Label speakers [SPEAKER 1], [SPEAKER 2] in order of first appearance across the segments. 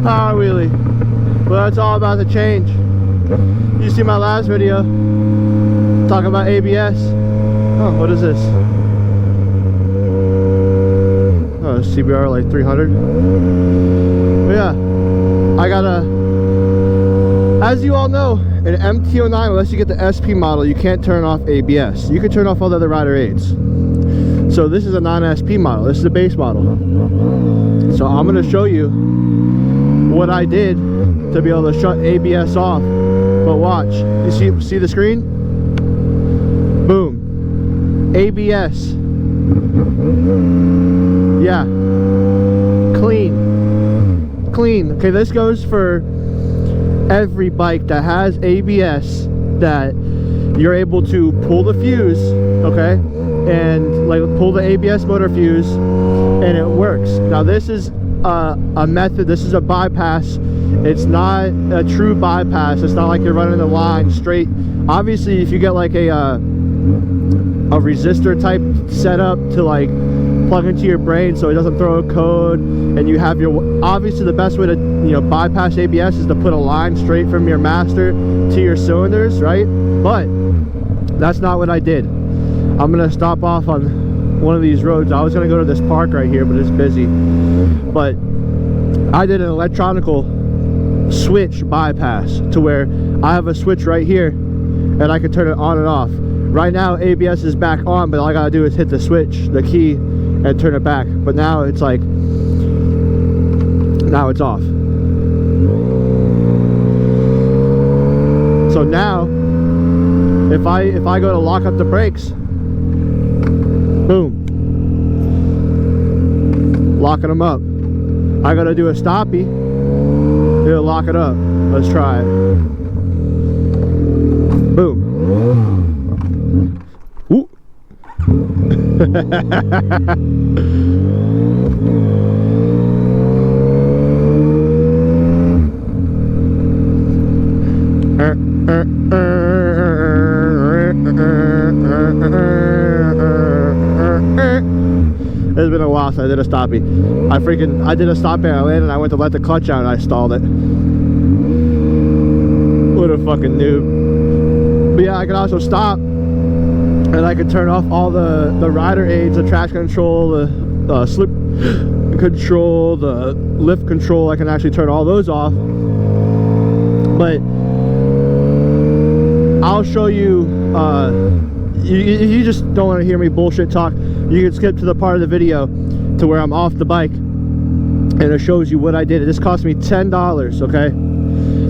[SPEAKER 1] power wheelie. But that's all about to change. You see my last video talking about ABS. Oh, what is this? Oh, CBR like 300. But yeah, I gotta, as you all know, in MT-09, unless you get the SP model, you can't turn off ABS. You can turn off all the other rider aids. So this is a non-SP model. This is a base model. So I'm gonna show you what I did to be able to shut ABS off. But watch, you see the screen? Boom. ABS. Yeah. Clean. Okay, this goes for every bike that has ABS, that you're able to pull the fuse, okay, and like pull the ABS motor fuse, and it works. Now this is a method, this is a bypass. It's not a true bypass. It's not like you're running the line straight. Obviously, if you get like a resistor type setup to like plug into your brain so it doesn't throw a code, and you have your, obviously the best way to, you know, bypass ABS is to put a line straight from your master to your cylinders, right? But that's not what I did. I'm gonna stop off on one of these roads. I was gonna go to this park right here, but it's busy. But I did an electronical switch bypass to where I have a switch right here and I can turn it on and off. Right now ABS is back on, but all I gotta do is hit the switch, the key, and turn it back. But now it's like, now it's off. So now if I go to lock up the brakes, boom, locking them up. I gotta do a stoppie, it'll lock it up. Let's try it. Boom. Ooh. It's been a while since I did a stoppie. I did a stoppie and I landed and I went to let the clutch out and I stalled it. What a fucking noob. But yeah, I can also stop and I can turn off all the rider aids, the traction control, the slip control, the lift control. I can actually turn all those off. But I'll show you, if you just don't want to hear me bullshit talk, you can skip to the part of the video to where I'm off the bike and it shows you what I did. This cost me $10, okay?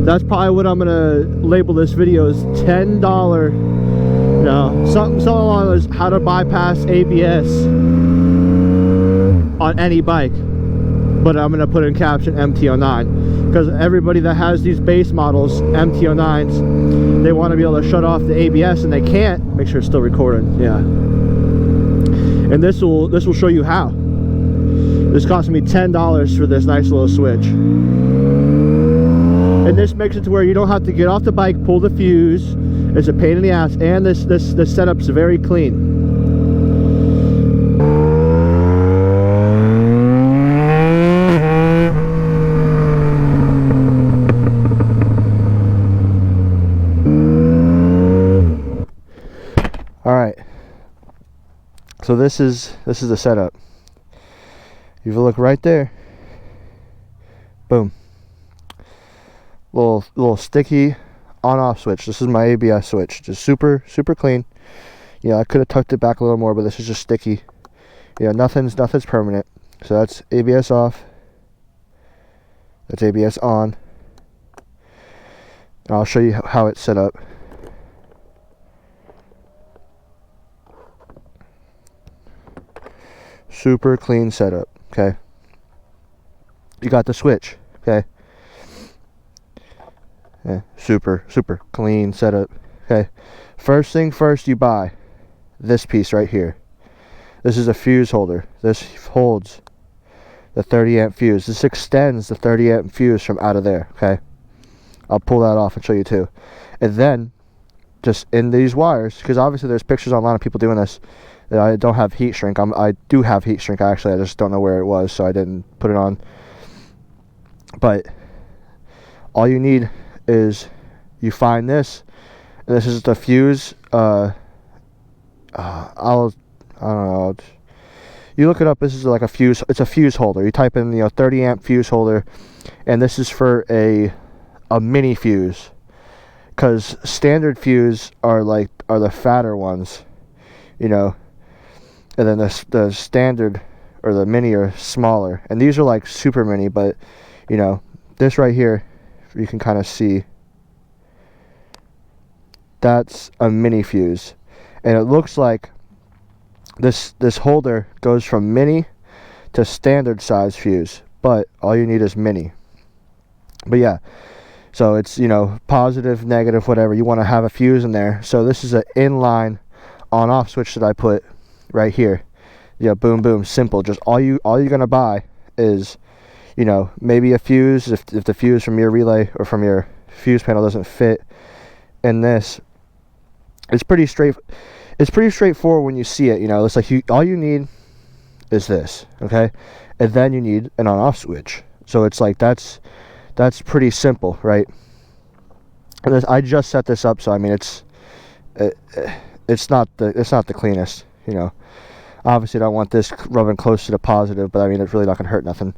[SPEAKER 1] That's probably what I'm gonna label this video, is $10, you know, something along those, how to bypass ABS on any bike. But I'm gonna put in caption MT-09, because everybody that has these base models, MT-09s, they want to be able to shut off the ABS and they can't. Make sure it's still recording. Yeah. And this will show you how. This cost me $10 for this nice little switch. And this makes it to where you don't have to get off the bike, pull the fuse. It's a pain in the ass, and this setup's very clean. Alright, so this is the setup. If you look right there, boom, little sticky on-off switch. This is my ABS switch, just super clean. Yeah, I could have tucked it back a little more, but this is just sticky. Yeah, nothing's permanent. So that's ABS off, that's ABS on, and I'll show you how it's set up. Super clean setup, okay? You got the switch, okay? Yeah, super clean setup, okay? First thing first, you buy this piece right here. This is a fuse holder. This holds the 30 amp fuse. This extends the 30 amp fuse from out of there, okay? I'll pull that off and show you too. And then, just in these wires, because obviously there's pictures online of people doing this, I don't have heat shrink. I do have heat shrink actually. I just don't know where it was, so I didn't put it on. But all you need is you find this, and this is the fuse. I don't know. You look it up. This is like a fuse. It's a fuse holder. You type in 30 amp fuse holder, and this is for a mini fuse, because standard fuse are the fatter ones, and then the standard or the mini are smaller, and these are like super mini. But this right here, you can kind of see, that's a mini fuse, and it looks like this holder goes from mini to standard size fuse, but all you need is mini. But yeah, so it's positive, negative, whatever, you want to have a fuse in there. So this is an inline on off switch that I put right here. Boom boom, simple. Just all you're gonna buy is maybe a fuse, if the fuse from your relay or from your fuse panel doesn't fit in this. It's pretty straightforward when you see it. It's like all you need is this, okay, and then you need an on-off switch. So it's like that's pretty simple, right? And I just set this up, so I mean it's not the cleanest. Obviously I don't want this rubbing close to the positive, but I mean it's really not gonna hurt nothing.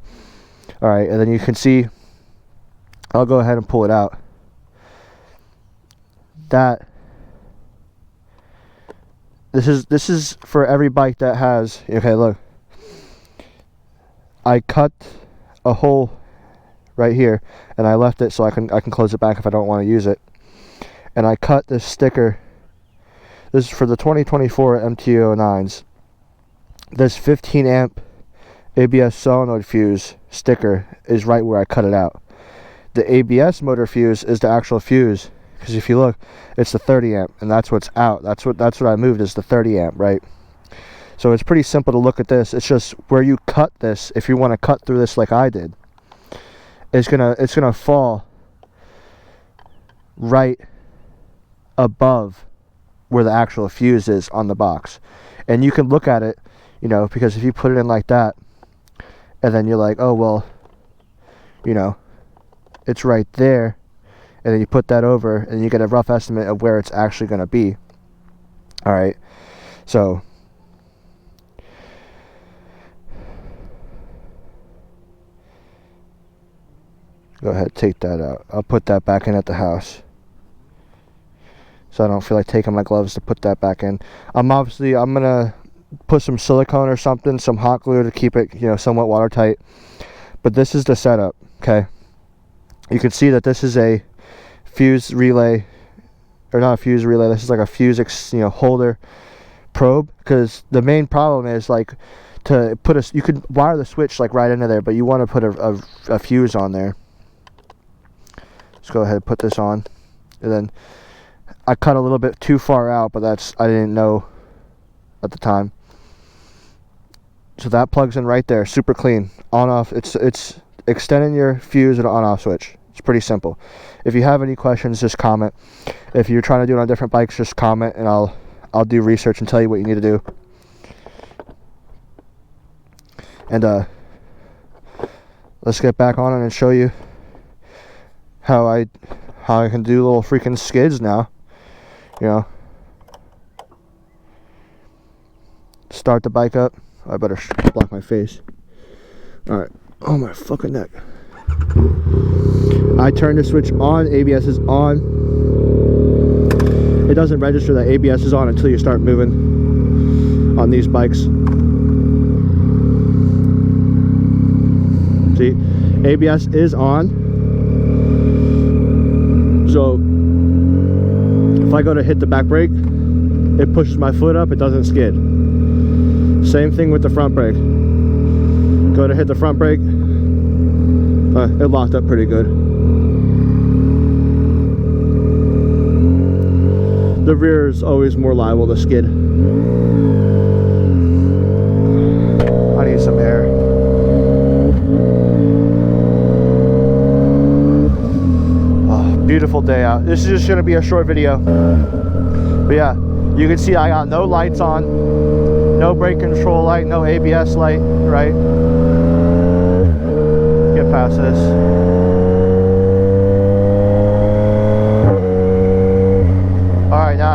[SPEAKER 1] All right, and then you can see, I'll go ahead and pull it out. This is for every bike that has, okay, look, I cut a hole right here, and I left it so I can close it back if I don't want to use it. And I cut this sticker. This is for the 2024 MT-09s. This 15 amp ABS solenoid fuse sticker is right where I cut it out. The ABS motor fuse is the actual fuse, because if you look, it's the 30 amp, and that's what's out. That's what I moved, is the 30 amp, right? So it's pretty simple to look at this. It's just where you cut this. If you want to cut through this like I did, it's gonna fall right above where the actual fuse is on the box. And you can look at it, because if you put it in like that, and then you're like, oh well, it's right there, and then you put that over, and you get a rough estimate of where it's actually going to be. All right, so go ahead, take that out. I'll put that back in at the house, so I don't feel like taking my gloves to put that back in. I'm gonna put some silicone or something, some hot glue, to keep it somewhat watertight. But this is the setup. Okay, you can see that this is a fuse relay, or not a fuse relay, this is like a fuse holder probe, because the main problem is like to put you could wire the switch like right into there, but you want to put a fuse on there. Let's go ahead and put this on, and then I cut a little bit too far out, but I didn't know at the time. So that plugs in right there, super clean, on off. It's extending your fuse and on off switch. It's pretty simple. If you have any questions, just comment. If you're trying to do it on different bikes, just comment, and I'll do research and tell you what you need to do. And let's get back on it and show you how I can do little freaking skids now. Start the bike up. I better block my face. Alright. Oh, my fucking neck. I turn the switch on. ABS is on. It doesn't register that ABS is on until you start moving on these bikes. See? ABS is on. So if I go to hit the back brake, it pushes my foot up, it doesn't skid. Same thing with the front brake. Go to hit the front brake, it locked up pretty good. The rear is always more liable to skid. I need some air. Oh, beautiful day out. This is just going to be a short video. But yeah, you can see I got no lights on, no brake control light, no ABS light, right? Get past this.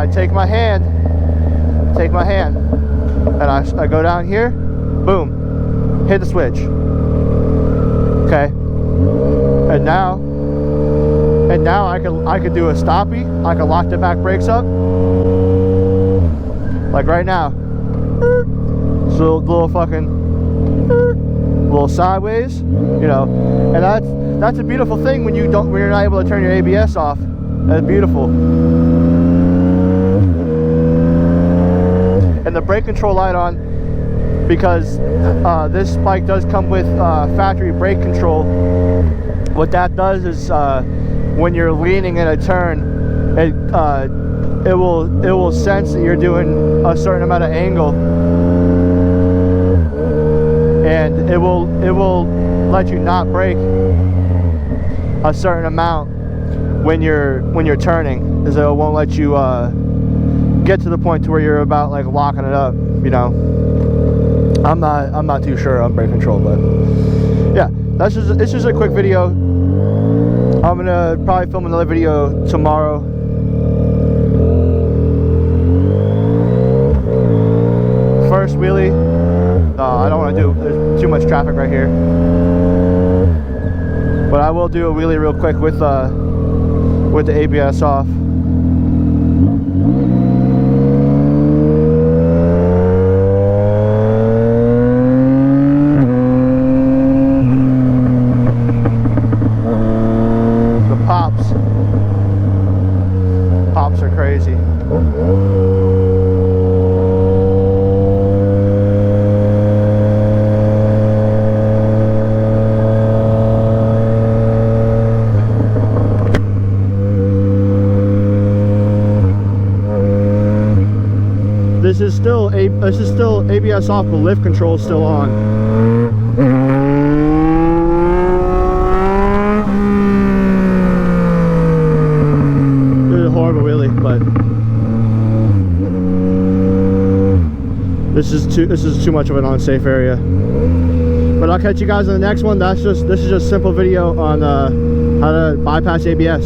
[SPEAKER 1] I take my hand, and I go down here, boom, hit the switch. Okay, and now I could do a stoppie. I could lock the back brakes up, like right now. So little fucking little sideways, you know, and that's a beautiful thing when you're not able to turn your ABS off. That's beautiful. And the brake control light on, because this bike does come with factory brake control. What that does is when you're leaning in a turn, it will sense that you're doing a certain amount of angle, and it will let you not brake a certain amount when you're turning, because it won't let you get to the point to where you're about like locking it up, you know. I'm not too sure on brake control, but yeah, it's just a quick video. I'm gonna probably film another video tomorrow. First wheelie. I don't want to do, there's too much traffic right here, but I will do a wheelie real quick with the ABS off. The pops are crazy. This is still ABS off, but lift control is still on. This is a horrible wheelie, but this is too much of an unsafe area. But I'll catch you guys in the next one. This is just a simple video on how to bypass ABS.